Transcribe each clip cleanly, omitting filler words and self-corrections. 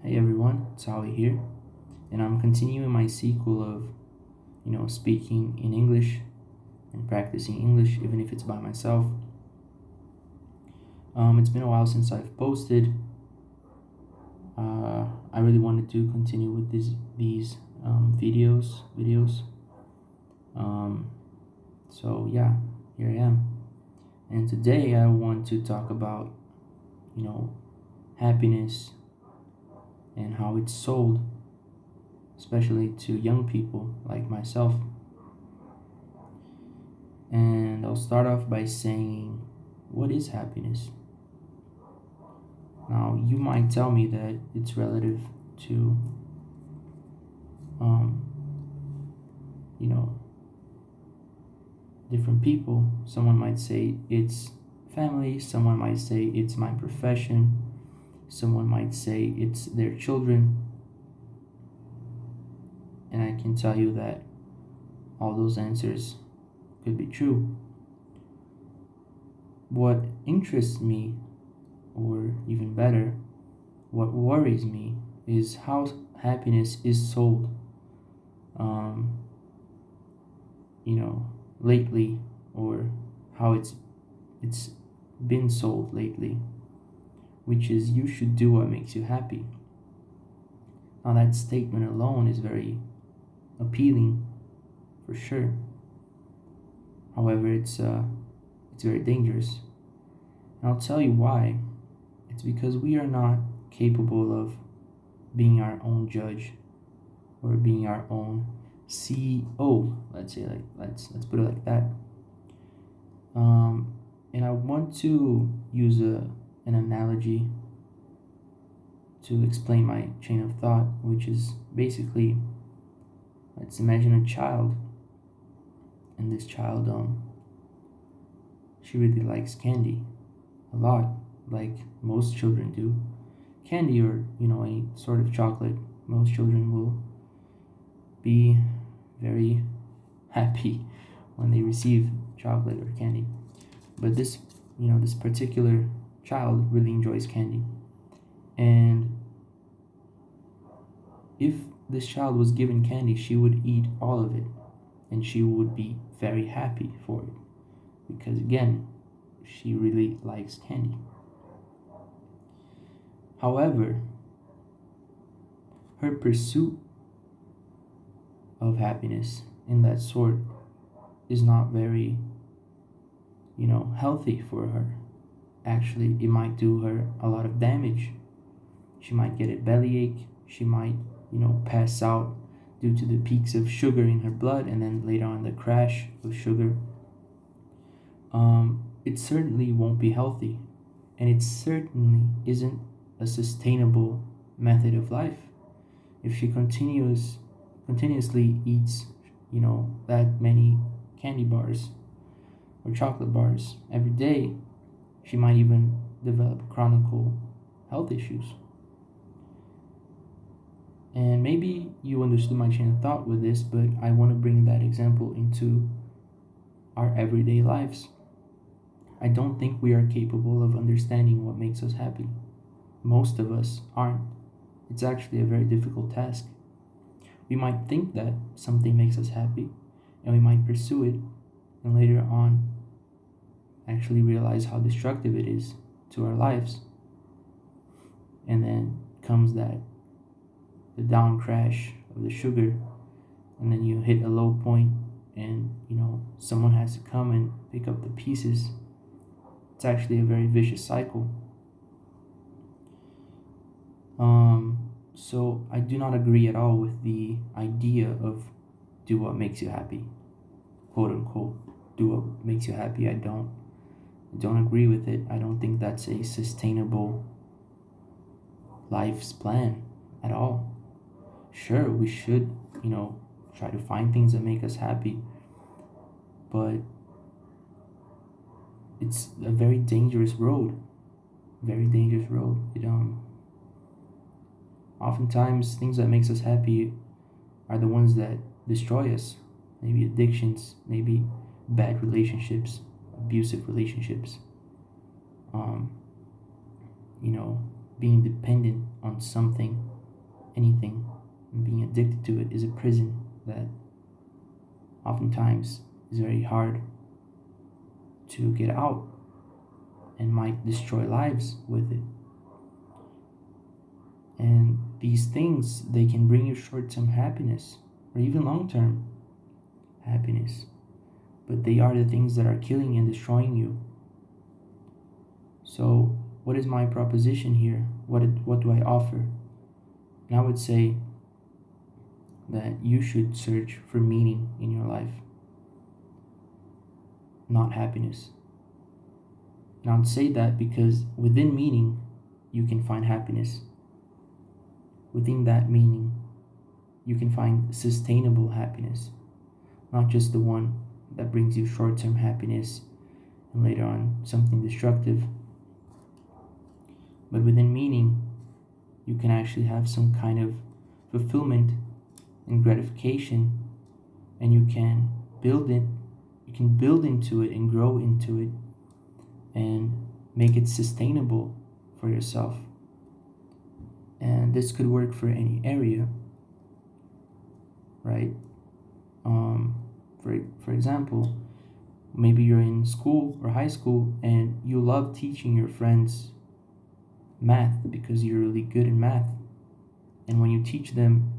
Hey everyone, it's Ali here, and I'm continuing my sequel of, speaking in English and practicing English, even if it's by myself. It's been a while since I've posted. I really wanted to continue with these videos. Um, so yeah, here I am, and today I want to talk about, you know, happiness and how it's sold, especially to young people like myself. And I'll start off by saying, what is happiness? Now, you might tell me that it's relative to, um, you know, different people. Someone might say it's family, someone might say it's my profession, someone might say it's their children. And I can tell you that all those answers could be true. What interests me, or even better, what worries me, is how happiness is sold. Um, Lately, or how it's been sold lately, which is you should do what makes you happy. Now that statement alone is very appealing, for sure. However, it's very dangerous, and I'll tell you why. It's because we are not capable of being our own judge or being our own CEO. Let's say, like, let's put it like that. Um, and I want to use an analogy to explain my chain of thought, which is basically, let's imagine a child, and this child, she really likes candy a lot, like most children do. Candy, or any sort of chocolate, most children will be very happy when they receive chocolate or candy. But this particular child really enjoys candy. And if this child was given candy, she would eat all of it, and she would be very happy for it, because again, she really likes candy. However, her pursuit of happiness in that sort is not very, healthy for her. Actually, it might do her a lot of damage. She might get a bellyache. She might, pass out due to the peaks of sugar in her blood, and then later on the crash of sugar. It certainly won't be healthy, and it certainly isn't a sustainable method of life. If she continuously eats, that many candy bars or chocolate bars every day, she might even develop chronic health issues. And maybe you understood my chain of thought with this, but I want to bring that example into our everyday lives. I don't think we are capable of understanding what makes us happy. Most of us aren't. It's actually a very difficult task. We might think that something makes us happy, and we might pursue it, and later on actually realize how destructive it is to our lives. And then comes the down crash of the sugar, and then you hit a low point, and someone has to come and pick up the pieces. It's actually a very vicious cycle. So I do not agree at all with the idea of do what makes you happy, quote unquote. Do what makes you happy. I don't agree with it. I don't think that's a sustainable life's plan at all. Sure, we should, try to find things that make us happy, but it's a very dangerous road. Very dangerous road. Oftentimes things that makes us happy are the ones that destroy us. Maybe addictions, maybe bad relationships, abusive relationships. Um, Being dependent on something anything, and being addicted to it is a prison that oftentimes is very hard to get out and might destroy lives with it. And these things, they can bring you short-term happiness or even long-term happiness, but they are the things that are killing and destroying you. So what is my proposition here? What do I offer? And I would say that you should search for meaning in your life, not happiness. And I would say that because within meaning, you can find happiness. Within that meaning, you can find sustainable happiness, not just the one that brings you short-term happiness and later on something destructive. But within meaning, you can actually have some kind of fulfillment and gratification, and you can build into it and grow into it and make it sustainable for yourself. And this could work for any area, right? For example, maybe you're in school or high school and you love teaching your friends math because you're really good in math. And when you teach them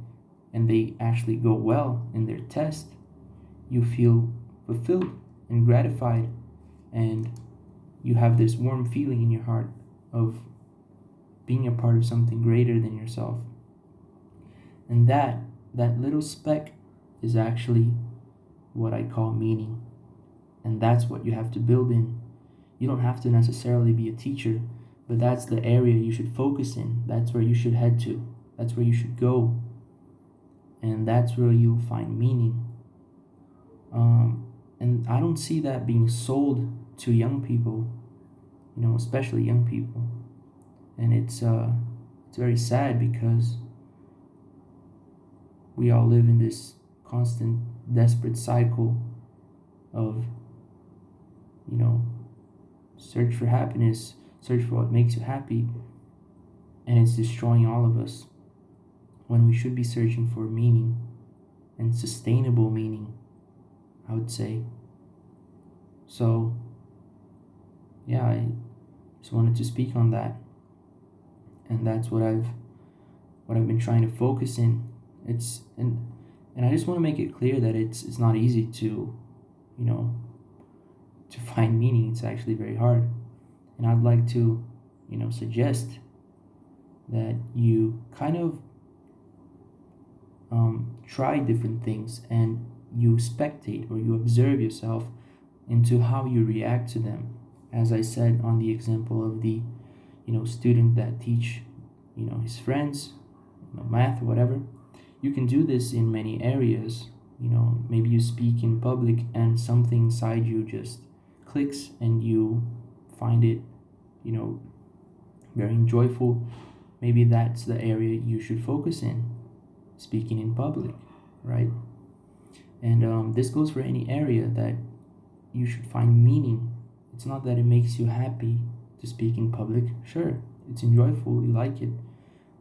and they actually go well in their test, you feel fulfilled and gratified, and you have this warm feeling in your heart of being a part of something greater than yourself. And that little speck is actually what I call meaning. And that's what you have to build in. You don't have to necessarily be a teacher, but that's the area you should focus in. That's where you should head to. That's where you should go. And that's where you'll find meaning. And I don't see that being sold to young people, especially young people. And it's very sad because we all live in this constant, desperate cycle of, search for happiness, search for what makes you happy, and it's destroying all of us when we should be searching for meaning and sustainable meaning, I would say. So, yeah, I just wanted to speak on that, and that's what I've been trying to focus in. And I just want to make it clear that it's not easy to, to find meaning. It's actually very hard, and I'd like to, suggest that you kind of try different things and you spectate or you observe yourself into how you react to them. As I said on the example of the student that teach his friends math or whatever, you can do this in many areas. Maybe you speak in public and something inside you just clicks and you find it very joyful. Maybe that's the area you should focus in, speaking in public, right? And this goes for any area that you should find meaning. It's not that it makes you happy to speak in public. Sure, it's enjoyable, you like it,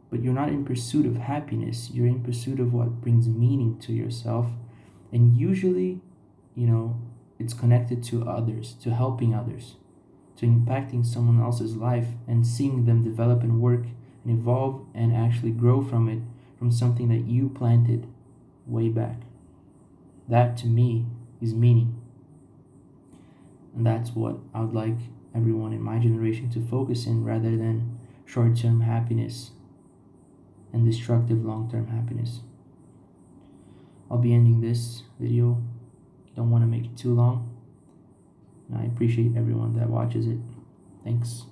but you're not in pursuit of happiness. You're in pursuit of what brings meaning to yourself. And usually, it's connected to others, to helping others, to impacting someone else's life and seeing them develop and work and evolve and actually grow from it, from something that you planted way back. That to me is meaning. And that's what I would like everyone in my generation to focus in, rather than short-term happiness and destructive long-term happiness. I'll be ending this video. Don't want to make it too long. And I appreciate everyone that watches it. Thanks.